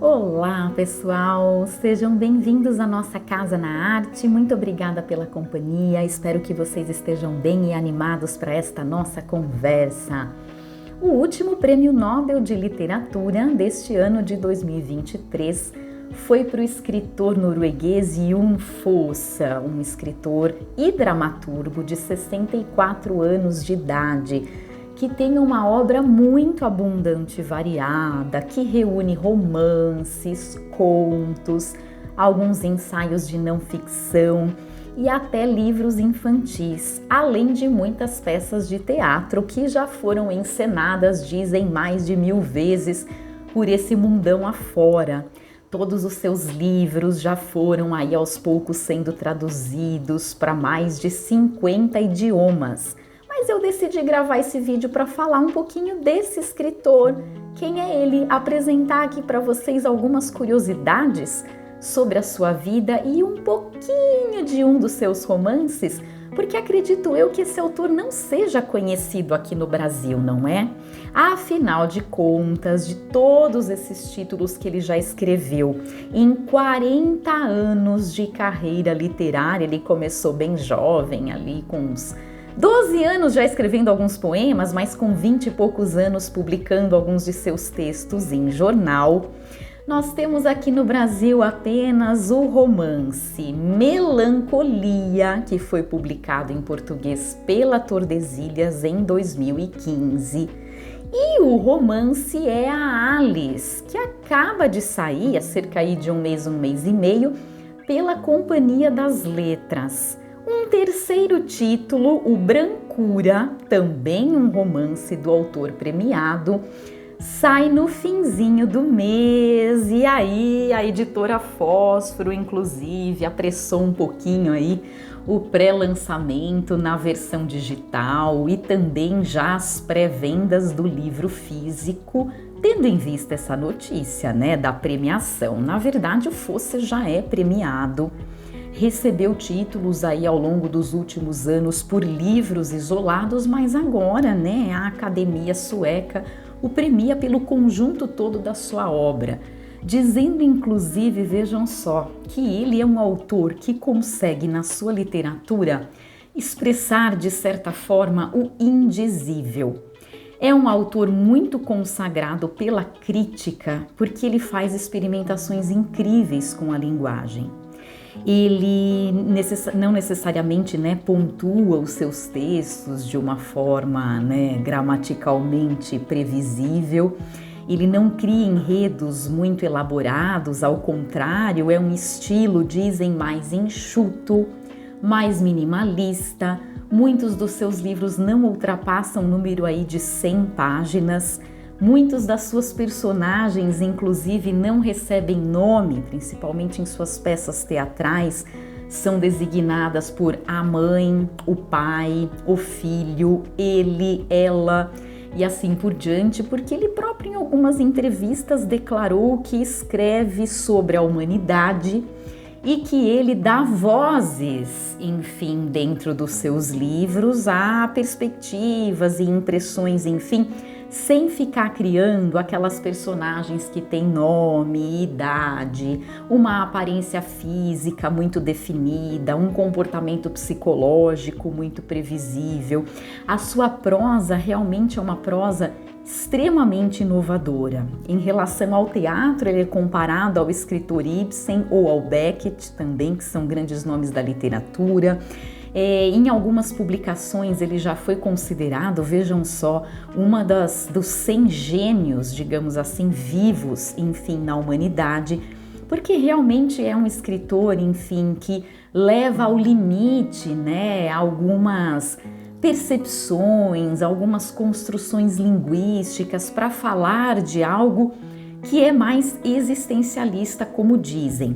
Olá, pessoal! Sejam bem-vindos à nossa Casa na Arte. Muito obrigada pela companhia. Espero que vocês estejam bem e animados para esta nossa conversa. O último Prêmio Nobel de Literatura deste ano de 2023 foi para o escritor norueguês Jon Fosse, um escritor e dramaturgo de 64 anos de idade, que tem uma obra muito abundante e variada, que reúne romances, contos, alguns ensaios de não ficção e até livros infantis, além de muitas peças de teatro que já foram encenadas, dizem, mais de 1000 vezes por esse mundão afora. Todos os seus livros já foram aí aos poucos sendo traduzidos para mais de 50 idiomas. Mas eu decidi gravar esse vídeo para falar um pouquinho desse escritor, quem é ele, apresentar aqui para vocês algumas curiosidades sobre a sua vida e um pouquinho de um dos seus romances, porque acredito eu que esse autor não seja conhecido aqui no Brasil, não é? Afinal de contas, de todos esses títulos que ele já escreveu, em 40 anos de carreira literária, ele começou bem jovem, ali com uns 12 anos já escrevendo alguns poemas, mas com 20 e poucos anos publicando alguns de seus textos em jornal. Nós temos aqui no Brasil apenas o romance Melancolia, que foi publicado em português pela Tordesilhas em 2015. E o romance é a Alice, que acaba de sair há cerca de um mês e meio, pela Companhia das Letras. Um terceiro título, o Brancura, também um romance do autor premiado, sai no finzinho do mês e aí a editora Fósforo, inclusive, apressou um pouquinho aí o pré-lançamento na versão digital e também já as pré-vendas do livro físico, tendo em vista essa notícia, da premiação. Na verdade, o Fosse já é premiado. Recebeu títulos aí ao longo dos últimos anos por livros isolados, mas agora, a Academia Sueca o premia pelo conjunto todo da sua obra, dizendo inclusive, vejam só, que ele é um autor que consegue na sua literatura expressar de certa forma o indizível. É um autor muito consagrado pela crítica, porque ele faz experimentações incríveis com a linguagem. Ele não necessariamente pontua os seus textos de uma forma gramaticalmente previsível, ele não cria enredos muito elaborados, ao contrário, é um estilo, dizem, mais enxuto, mais minimalista. Muitos dos seus livros não ultrapassam o número aí de 100 páginas. Muitos das suas personagens, inclusive, não recebem nome, principalmente em suas peças teatrais, são designadas por a mãe, o pai, o filho, ele, ela e assim por diante, porque ele próprio em algumas entrevistas declarou que escreve sobre a humanidade e que ele dá vozes, enfim, dentro dos seus livros a perspectivas e impressões, enfim, sem ficar criando aquelas personagens que têm nome, idade, uma aparência física muito definida, um comportamento psicológico muito previsível. A sua prosa realmente é uma prosa extremamente inovadora. Em relação ao teatro, ele é comparado ao escritor Ibsen ou ao Beckett também, que são grandes nomes da literatura. Em algumas publicações ele já foi considerado, vejam só, dos 100 gênios, digamos assim, vivos, enfim, na humanidade, porque realmente é um escritor, enfim, que leva ao limite, algumas percepções, algumas construções linguísticas para falar de algo que é mais existencialista, como dizem.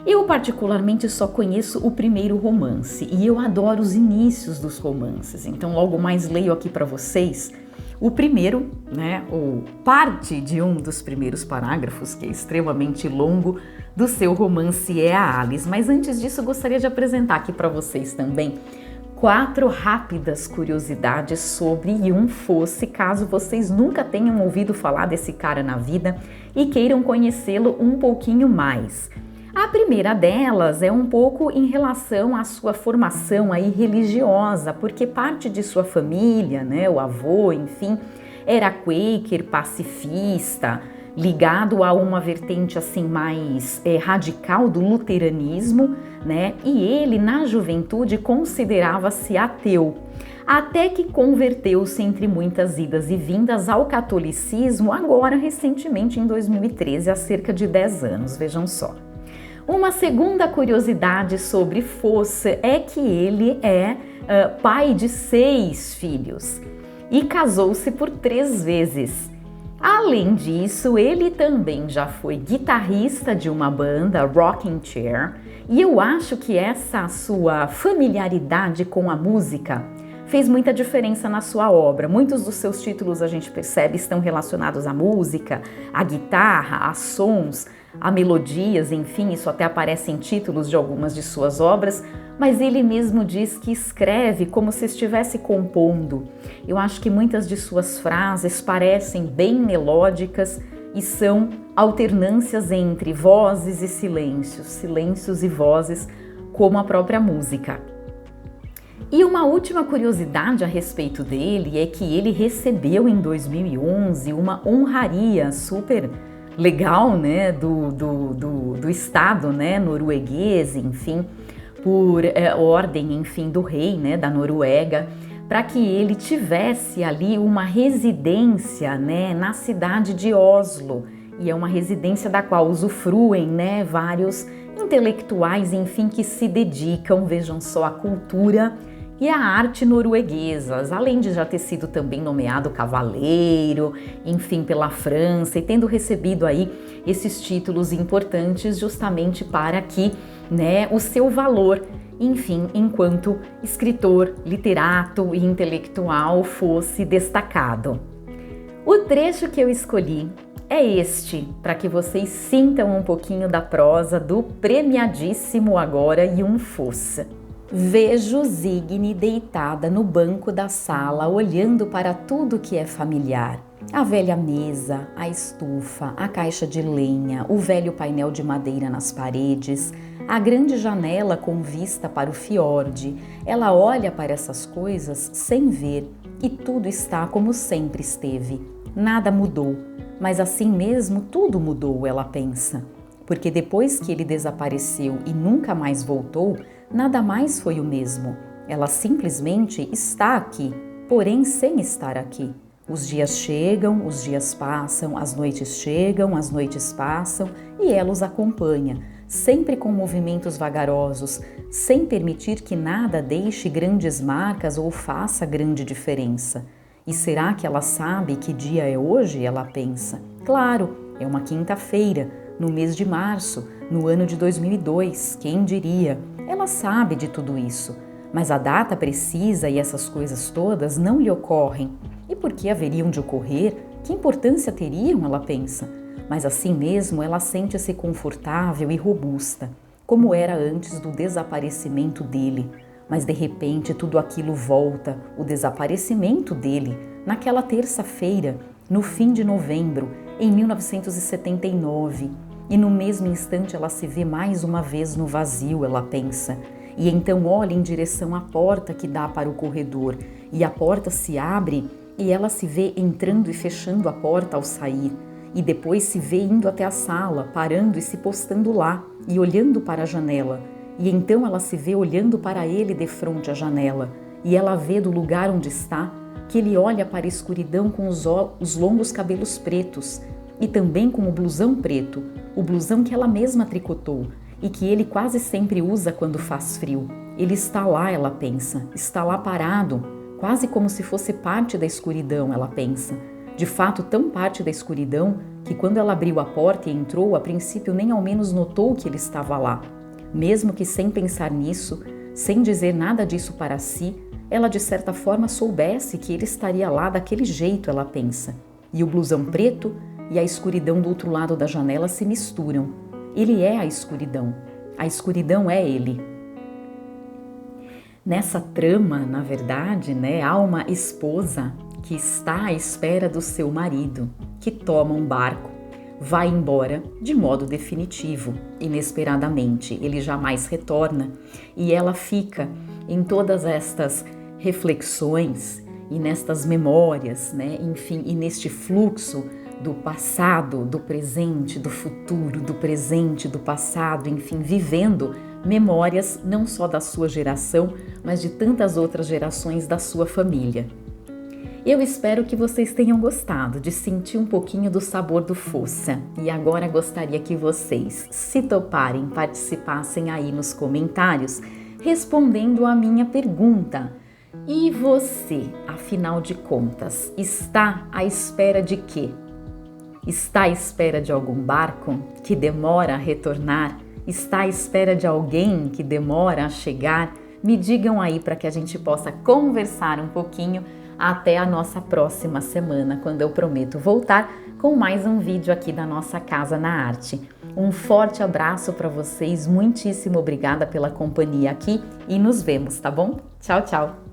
Eu particularmente só conheço o primeiro romance e eu adoro os inícios dos romances, então logo mais leio aqui para vocês o primeiro, ou parte de um dos primeiros parágrafos, que é extremamente longo, do seu romance É a Alice. Mas antes disso eu gostaria de apresentar aqui para vocês também 4 rápidas curiosidades sobre Yun Fosse, caso vocês nunca tenham ouvido falar desse cara na vida e queiram conhecê-lo um pouquinho mais. A primeira delas é um pouco em relação à sua formação aí religiosa, porque parte de sua família, né, o avô, enfim, era quaker, pacifista, ligado a uma vertente assim mais radical do luteranismo, né? E ele na juventude considerava-se ateu, até que converteu-se entre muitas idas e vindas ao catolicismo agora recentemente em 2013, há cerca de 10 anos, vejam só. Uma segunda curiosidade sobre Fosse é que ele é pai de 6 filhos e casou-se por 3 vezes. Além disso, ele também já foi guitarrista de uma banda, Rocking Chair, e eu acho que essa sua familiaridade com a música fez muita diferença na sua obra. Muitos dos seus títulos, a gente percebe, estão relacionados à música, à guitarra, a sons, a melodias, enfim, isso até aparece em títulos de algumas de suas obras, mas ele mesmo diz que escreve como se estivesse compondo. Eu acho que muitas de suas frases parecem bem melódicas e são alternâncias entre vozes e silêncios, silêncios e vozes, como a própria música. E uma última curiosidade a respeito dele é que ele recebeu em 2011 uma honraria super legal, né, do Estado, né, norueguês, enfim, por ordem, enfim, do rei, né, da Noruega, para que ele tivesse ali uma residência, né, na cidade de Oslo, e é uma residência da qual usufruem, né, vários intelectuais, enfim, que se dedicam, vejam só, à cultura e a arte norueguesas, além de já ter sido também nomeado cavaleiro, enfim, pela França, e tendo recebido aí esses títulos importantes justamente para que, né, o seu valor, enfim, enquanto escritor, literato e intelectual fosse destacado. O trecho que eu escolhi é este, para que vocês sintam um pouquinho da prosa do premiadíssimo agora Yun Fosse. Vejo Signe deitada no banco da sala, olhando para tudo que é familiar. A velha mesa, a estufa, a caixa de lenha, o velho painel de madeira nas paredes, a grande janela com vista para o fiorde. Ela olha para essas coisas sem ver e tudo está como sempre esteve. Nada mudou, mas assim mesmo tudo mudou, ela pensa. Porque depois que ele desapareceu e nunca mais voltou, nada mais foi o mesmo. Ela simplesmente está aqui, porém sem estar aqui. Os dias chegam, os dias passam, as noites chegam, as noites passam e ela os acompanha, sempre com movimentos vagarosos, sem permitir que nada deixe grandes marcas ou faça grande diferença. E será que ela sabe que dia é hoje? Ela pensa. Claro, é uma quinta-feira, no mês de março, no ano de 2002, quem diria? Ela sabe de tudo isso, mas a data precisa e essas coisas todas não lhe ocorrem. E por que haveriam de ocorrer? Que importância teriam? Ela pensa. Mas assim mesmo ela sente-se confortável e robusta, como era antes do desaparecimento dele. Mas de repente tudo aquilo volta, o desaparecimento dele, naquela terça-feira, no fim de novembro, em 1979. E no mesmo instante ela se vê mais uma vez no vazio, ela pensa. E então olha em direção à porta que dá para o corredor. E a porta se abre e ela se vê entrando e fechando a porta ao sair. E depois se vê indo até a sala, parando e se postando lá e olhando para a janela. E então ela se vê olhando para ele de frente à janela. E ela vê do lugar onde está que ele olha para a escuridão com os longos cabelos pretos e também com o blusão preto, o blusão que ela mesma tricotou e que ele quase sempre usa quando faz frio. Ele está lá, ela pensa, está lá parado, quase como se fosse parte da escuridão, ela pensa. De fato, tão parte da escuridão que quando ela abriu a porta e entrou, a princípio nem ao menos notou que ele estava lá. Mesmo que sem pensar nisso, sem dizer nada disso para si, ela de certa forma soubesse que ele estaria lá daquele jeito, ela pensa. E o blusão preto e a escuridão do outro lado da janela se misturam. Ele é a escuridão é ele. Nessa trama, na verdade, né, há uma esposa que está à espera do seu marido, que toma um barco, vai embora de modo definitivo, inesperadamente. Ele jamais retorna e ela fica em todas estas reflexões e nestas memórias, né, enfim, e neste fluxo do passado, do presente, do futuro, do presente, do passado, enfim, vivendo memórias não só da sua geração, mas de tantas outras gerações da sua família. Eu espero que vocês tenham gostado de sentir um pouquinho do sabor do Fossa e agora gostaria que vocês, se toparem, participassem aí nos comentários respondendo a minha pergunta. E você, afinal de contas, está à espera de quê? Está à espera de algum barco que demora a retornar? Está à espera de alguém que demora a chegar? Me digam aí para que a gente possa conversar um pouquinho até a nossa próxima semana, quando eu prometo voltar com mais um vídeo aqui da nossa Casa na Arte. Um forte abraço para vocês, muitíssimo obrigada pela companhia aqui e nos vemos, tá bom? Tchau, tchau!